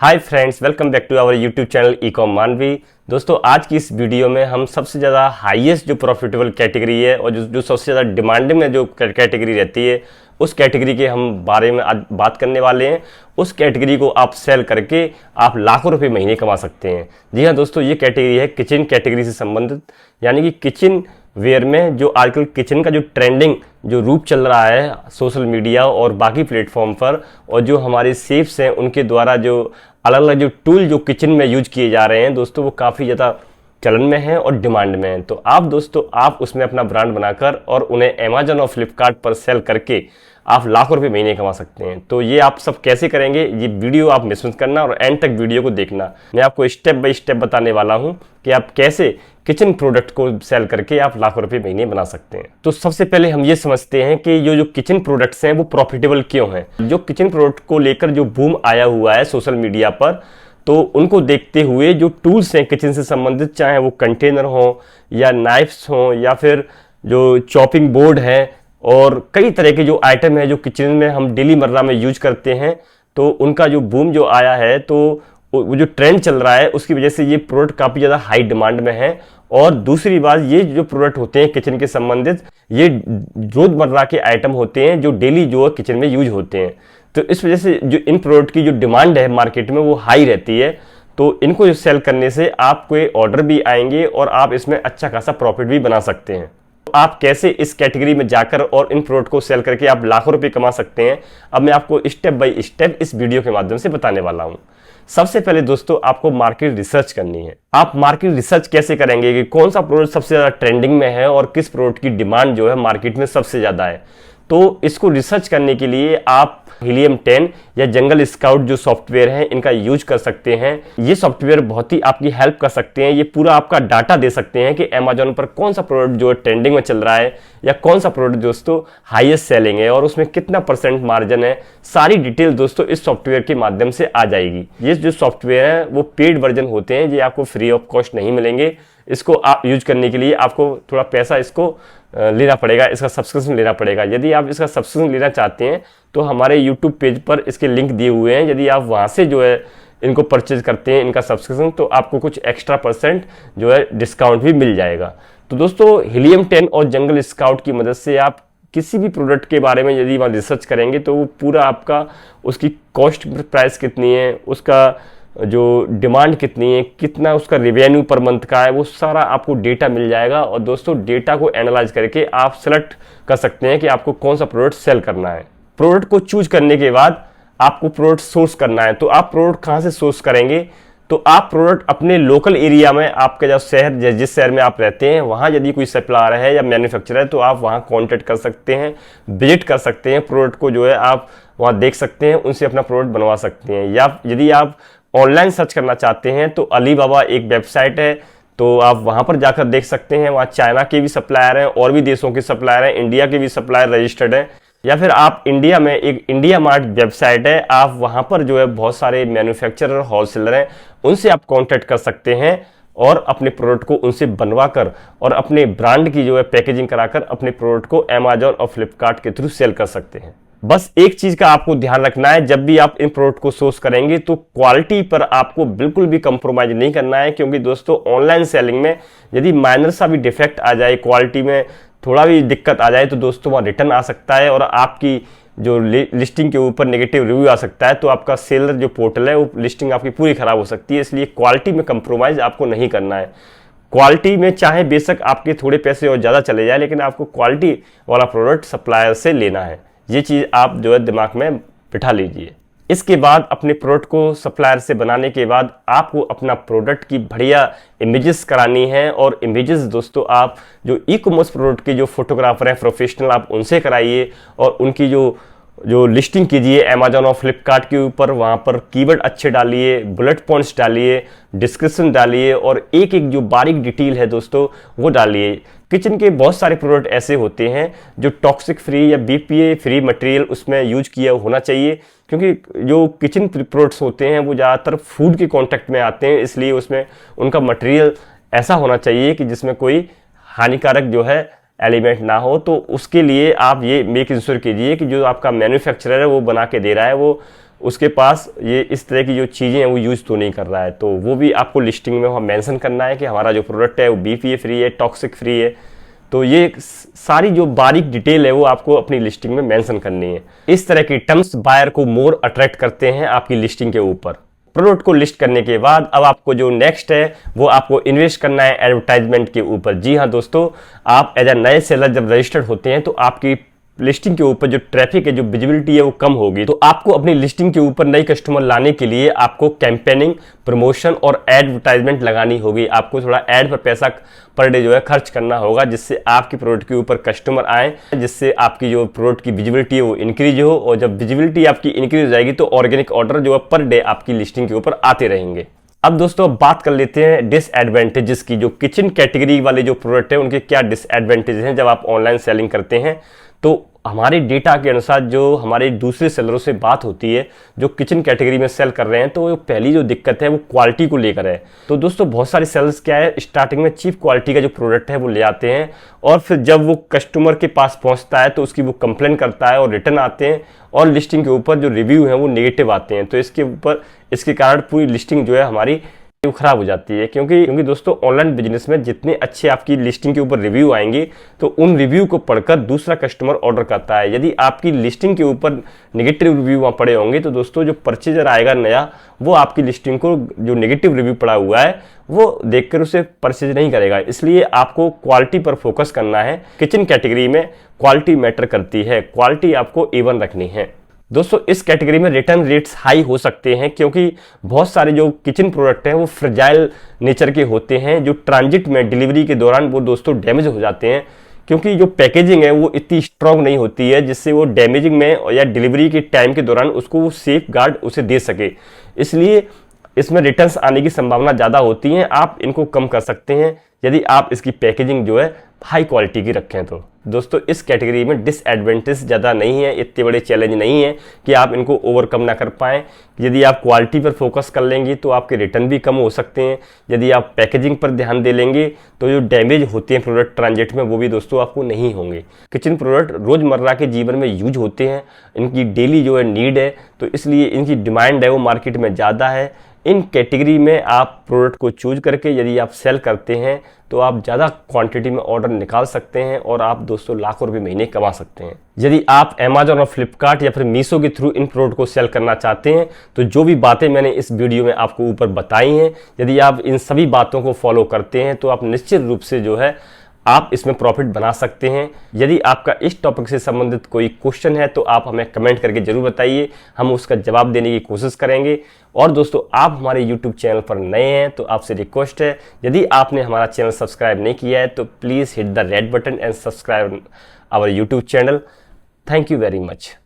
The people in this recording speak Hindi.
Hi friends, welcome back to our YouTube channel Ecom Manvi. दोस्तों, आज की इस वीडियो में हम सबसे ज़्यादा हाईएस्ट जो प्रॉफिटेबल कैटेगरी है और जो सबसे ज़्यादा डिमांडिंग में जो कैटेगरी रहती है उस कैटेगरी के हम बारे में आज बात करने वाले हैं। उस कैटेगरी को आप सेल करके आप लाखों रुपए महीने कमा सकते हैं। जी हाँ दोस्तों, ये कैटेगरी है किचन कैटेगरी से संबंधित, यानी कि किचन वेयर में जो आजकल किचन का जो ट्रेंडिंग जो रूप चल रहा है सोशल मीडिया और बाकी प्लेटफॉर्म पर, और जो हमारे शेफ्स हैं उनके द्वारा जो अलग अलग जो टूल जो किचन में यूज किए जा रहे हैं दोस्तों, वो काफ़ी ज़्यादा चलन में है और डिमांड में है। तो आप दोस्तों, आप उसमें अपना ब्रांड बनाकर और उन्हें अमेजन और फ्लिपकार्ट पर सेल करके आप लाखों रुपए महीने कमा सकते हैं। तो ये आप सब कैसे करेंगे, ये वीडियो आप मिस मत करना और एंड तक वीडियो को देखना। मैं आपको स्टेप बाय स्टेप बताने वाला हूं कि आप कैसे किचन प्रोडक्ट को सेल करके आप लाखों रुपए महीने बना सकते हैं। तो सबसे पहले हम ये समझते हैं कि जो किचन प्रोडक्ट्स हैं वो प्रॉफिटेबल क्यों हैं। जो किचन प्रोडक्ट को लेकर जो बूम आया हुआ है सोशल मीडिया पर, तो उनको देखते हुए जो टूल्स हैं किचन से संबंधित, चाहे वो कंटेनर हो या नाइफ्स हो या फिर जो चॉपिंग बोर्ड है और कई तरह के जो आइटम है जो किचन में हम डेली मर्रा में यूज करते हैं, तो उनका जो बूम जो आया है, तो वो जो ट्रेंड चल रहा है उसकी वजह से ये प्रोडक्ट काफ़ी ज़्यादा हाई डिमांड में है। और दूसरी बात, ये जो प्रोडक्ट होते हैं किचन के संबंधित, ये रोज़मर्रा के आइटम होते हैं जो डेली जो किचन में यूज होते हैं। तो इस वजह से जो इन प्रोडक्ट की जो डिमांड है मार्केट में वो हाई रहती है। तो इनको सेल करने से आपको ऑर्डर भी आएंगे और आप इसमें अच्छा खासा प्रॉफिट भी बना सकते हैं। तो आप कैसे इस कैटेगरी में जाकर और इन प्रोडक्ट को सेल करके आप लाखों रुपए कमा सकते हैं, अब मैं आपको स्टेप बाय स्टेप इस वीडियो के माध्यम से बताने वाला हूं। सबसे पहले दोस्तों, आपको मार्केट रिसर्च करनी है। आप मार्केट रिसर्च कैसे करेंगे कि कौन सा प्रोडक्ट सबसे ज्यादा ट्रेंडिंग में है और किस प्रोडक्ट की डिमांड जो है मार्केट में सबसे ज्यादा है। तो इसको रिसर्च करने के लिए आप हीलियम 10 या जंगल स्काउट जो सॉफ्टवेयर है इनका यूज कर सकते हैं। ये सॉफ्टवेयर बहुत ही आपकी हेल्प कर सकते हैं। ये पूरा आपका डाटा दे सकते हैं कि अमेजोन पर कौन सा प्रोडक्ट जो ट्रेंडिंग में चल रहा है या कौन सा प्रोडक्ट दोस्तों हाईएस्ट सेलिंग है और उसमें कितना % मार्जिन है। सारी डिटेल दोस्तों इस सॉफ्टवेयर के माध्यम से आ जाएगी। ये जो सॉफ्टवेयर है वो पेड वर्जन होते हैं, ये आपको फ्री ऑफ कॉस्ट नहीं मिलेंगे। इसको आप यूज करने के लिए आपको थोड़ा पैसा इसको लेना पड़ेगा, इसका सब्सक्रिप्शन लेना पड़ेगा। यदि आप इसका सब्सक्रिप्शन लेना चाहते हैं तो हमारे यूट्यूब पेज पर इसके लिंक दिए हुए हैं। यदि आप वहाँ से जो है इनको परचेज करते हैं इनका सब्सक्रिप्शन, तो आपको कुछ एक्स्ट्रा % जो है डिस्काउंट भी मिल जाएगा। तो दोस्तों, हीलियम 10 और जंगल स्काउट की मदद से आप किसी भी प्रोडक्ट के बारे में यदि वहाँ रिसर्च करेंगे तो वो पूरा आपका उसकी कॉस्ट प्राइस कितनी है, उसका जो डिमांड कितनी है, कितना उसका रेवेन्यू पर मंथ का है, वो सारा आपको डेटा मिल जाएगा। और दोस्तों, डेटा को एनालाइज करके आप सेलेक्ट कर सकते हैं कि आपको कौन सा प्रोडक्ट सेल करना है। प्रोडक्ट को चूज करने के बाद आपको प्रोडक्ट सोर्स करना है। तो आप प्रोडक्ट कहाँ से सोर्स करेंगे, तो आप प्रोडक्ट अपने लोकल एरिया में, आपके जो शहर जिस शहर में आप रहते हैं वहाँ यदि कोई सप्लायर है या मैन्युफैक्चरर है तो आप वहाँ कॉन्टेक्ट कर सकते हैं, विजिट कर सकते हैं, प्रोडक्ट को जो है आप वहाँ देख सकते हैं, उनसे अपना प्रोडक्ट बनवा सकते हैं। या यदि आप ऑनलाइन सर्च करना चाहते हैं तो अलीबाबा एक वेबसाइट है, तो आप वहां पर जाकर देख सकते हैं। वहाँ चाइना के भी सप्लायर हैं और भी देशों के सप्लायर हैं, इंडिया के भी सप्लायर रजिस्टर्ड हैं। या फिर आप इंडिया में एक इंडिया मार्ट वेबसाइट है, आप वहां पर जो है बहुत सारे मैन्युफैक्चरर होलसेलर हैं, उनसे आप कांटेक्ट कर सकते हैं और अपने प्रोडक्ट को उनसे बनवा कर और अपने ब्रांड की जो है पैकेजिंग कराकर अपने प्रोडक्ट को अमेजोन और फ्लिपकार्ट के थ्रू सेल कर सकते हैं। बस एक चीज का आपको ध्यान रखना है, जब भी आप इन प्रोडक्ट को सोर्स करेंगे तो क्वालिटी पर आपको बिल्कुल भी कंप्रोमाइज नहीं करना है। क्योंकि दोस्तों, ऑनलाइन सेलिंग में यदि माइनर सा भी डिफेक्ट आ जाए, क्वालिटी में थोड़ा भी दिक्कत आ जाए, तो दोस्तों वहाँ रिटर्न आ सकता है और आपकी जो लिस्टिंग के ऊपर नेगेटिव रिव्यू आ सकता है। तो आपका सेलर जो पोर्टल है वो लिस्टिंग आपकी पूरी खराब हो सकती है। इसलिए क्वालिटी में कंप्रोमाइज आपको नहीं करना है। क्वालिटी में चाहे बेशक आपके थोड़े पैसे और ज़्यादा चले जाए, लेकिन आपको क्वालिटी वाला प्रोडक्ट सप्लायर से लेना है। ये चीज़ आप जो है दिमाग में बिठा लीजिए। इसके बाद अपने प्रोडक्ट को सप्लायर से बनाने के बाद आपको अपना प्रोडक्ट की बढ़िया इमेजेस करानी है। और इमेजेस दोस्तों, आप जो ई कॉमर्स प्रोडक्ट के जो फोटोग्राफर हैं प्रोफेशनल, आप उनसे कराइए और उनकी जो लिस्टिंग कीजिए अमेजोन और फ्लिपकार्ट के ऊपर। वहाँ पर कीवर्ड अच्छे डालिए, बुलेट पॉइंट्स डालिए, डिस्क्रिप्शन डालिए और एक एक जो बारीक डिटेल है दोस्तों वो डालिए। किचन के बहुत सारे प्रोडक्ट ऐसे होते हैं जो टॉक्सिक फ्री या BPA फ्री मटेरियल उसमें यूज किया होना चाहिए, क्योंकि जो किचन प्रोडक्ट्स होते हैं वो ज़्यादातर फूड के कांटेक्ट में आते हैं। इसलिए उसमें उनका मटेरियल ऐसा होना चाहिए कि जिसमें कोई हानिकारक जो है एलिमेंट ना हो। तो उसके लिए आप ये मेक इंश्योर कीजिए कि जो आपका मैन्युफैक्चरर है वो बना के दे रहा है वो उसके पास ये इस तरह की जो चीज़ें हैं वो यूज़ तो नहीं कर रहा है, तो वो भी आपको लिस्टिंग में वहाँ मेंशन करना है कि हमारा जो प्रोडक्ट है वो BPA फ्री है, टॉक्सिक फ्री है। तो ये सारी जो बारीक डिटेल है वो आपको अपनी लिस्टिंग में मेंशन करनी है। इस तरह की टर्म्स बायर को मोर अट्रैक्ट करते हैं आपकी लिस्टिंग के ऊपर। प्रोडक्ट को लिस्ट करने के बाद अब आपको जो नेक्स्ट है वो आपको इन्वेस्ट करना है एडवर्टाइजमेंट के ऊपर। जी हाँ दोस्तों, आप एज ए नए सेलर जब रजिस्टर्ड होते हैं तो आपकी लिस्टिंग के ऊपर जो ट्रैफिक है, जो विजिबिलिटी है वो कम होगी। तो आपको अपनी लिस्टिंग के ऊपर नई कस्टमर लाने के लिए आपको कैंपेनिंग, प्रमोशन और एडवर्टाइजमेंट लगानी होगी। आपको थोड़ा ऐड पर पैसा पर डे जो है खर्च करना होगा, जिससे आपके प्रोडक्ट के ऊपर कस्टमर आए, जिससे आपकी जो प्रोडक्ट की विजिबिलिटी है वो इंक्रीज हो। और जब विजिबिलिटी आपकी इंक्रीज हो जाएगी तो ऑर्गेनिक ऑर्डर जो है पर डे आपकी लिस्टिंग के ऊपर आते रहेंगे। अब दोस्तों बात कर लेते हैं डिसएडवांटेजेस की। जो किचन कैटेगरी वाले जो प्रोडक्ट है उनके क्या डिसएडवांटेज हैं जब आप ऑनलाइन सेलिंग करते हैं। तो हमारे डेटा के अनुसार जो हमारे दूसरे सेलरों से बात होती है जो किचन कैटेगरी में सेल कर रहे हैं, तो पहली जो दिक्कत है वो क्वालिटी को लेकर है। तो दोस्तों बहुत सारे सेलर्स क्या है, स्टार्टिंग में चीप क्वालिटी का जो प्रोडक्ट है वो ले आते हैं और फिर जब वो कस्टमर के पास पहुंचता है तो उसकी वो कंप्लेन करता है और रिटर्न आते हैं और लिस्टिंग के ऊपर जो रिव्यू है वो नेगेटिव आते हैं। तो इसके कारण पूरी लिस्टिंग जो है हमारी खराब हो जाती है। क्योंकि दोस्तों ऑनलाइन बिजनेस में जितने अच्छे आपकी लिस्टिंग के ऊपर रिव्यू आएंगे तो उन रिव्यू को पढ़कर दूसरा कस्टमर ऑर्डर करता है। यदि आपकी लिस्टिंग के ऊपर नेगेटिव रिव्यू वहाँ पड़े होंगे तो दोस्तों जो परचेजर आएगा नया, वो आपकी लिस्टिंग को जो नेगेटिव रिव्यू पड़ा हुआ है वो देखकर उसे परचेज नहीं करेगा। इसलिए आपको क्वालिटी पर फोकस करना है। किचन कैटेगरी में क्वालिटी मैटर करती है, क्वालिटी आपको A1 रखनी है। दोस्तों इस कैटेगरी में रिटर्न रेट्स हाई हो सकते हैं क्योंकि बहुत सारे जो किचन प्रोडक्ट हैं वो फ्रेजाइल नेचर के होते हैं, जो ट्रांजिट में डिलीवरी के दौरान वो दोस्तों डैमेज हो जाते हैं क्योंकि जो पैकेजिंग है वो इतनी स्ट्रॉन्ग नहीं होती है जिससे वो डैमेजिंग में या डिलीवरी के टाइम के दौरान उसको वो सेफ गार्ड उसे दे सके। इसलिए इसमें रिटर्न्स आने की संभावना ज़्यादा होती है। आप इनको कम कर सकते हैं यदि आप इसकी पैकेजिंग जो है हाई क्वालिटी की रखें। तो दोस्तों इस कैटेगरी में डिसएडवांटेज ज़्यादा नहीं है, इतने बड़े चैलेंज नहीं है कि आप इनको ओवरकम ना कर पाएँ। यदि आप क्वालिटी पर फोकस कर लेंगे तो आपके रिटर्न भी कम हो सकते हैं। यदि आप पैकेजिंग पर ध्यान दे लेंगे तो जो डैमेज होते हैं प्रोडक्ट ट्रांजिट में वो भी दोस्तों आपको नहीं होंगे। किचन प्रोडक्ट रोज़मर्रा के जीवन में यूज होते हैं, इनकी डेली जो है नीड है, तो इसलिए इनकी डिमांड है वो मार्केट में ज़्यादा है। इन कैटेगरी में आप प्रोडक्ट को चूज करके यदि आप सेल करते हैं तो आप ज़्यादा क्वांटिटी में ऑर्डर निकाल सकते हैं और आप दोस्तों लाखों रुपए महीने कमा सकते हैं। यदि आप अमेजॉन और फ्लिपकार्ट या फिर मीशो के थ्रू इन प्रोडक्ट को सेल करना चाहते हैं तो जो भी बातें मैंने इस वीडियो में आपको ऊपर बताई हैं, यदि आप इन सभी बातों को फॉलो करते हैं तो आप निश्चित रूप से जो है आप इसमें प्रॉफिट बना सकते हैं। यदि आपका इस टॉपिक से संबंधित कोई क्वेश्चन है तो आप हमें कमेंट करके जरूर बताइए, हम उसका जवाब देने की कोशिश करेंगे। और दोस्तों आप हमारे YouTube चैनल पर नए हैं तो आपसे रिक्वेस्ट है, यदि आपने हमारा चैनल सब्सक्राइब नहीं किया है तो please hit the red button and subscribe our YouTube channel. Thank you very much.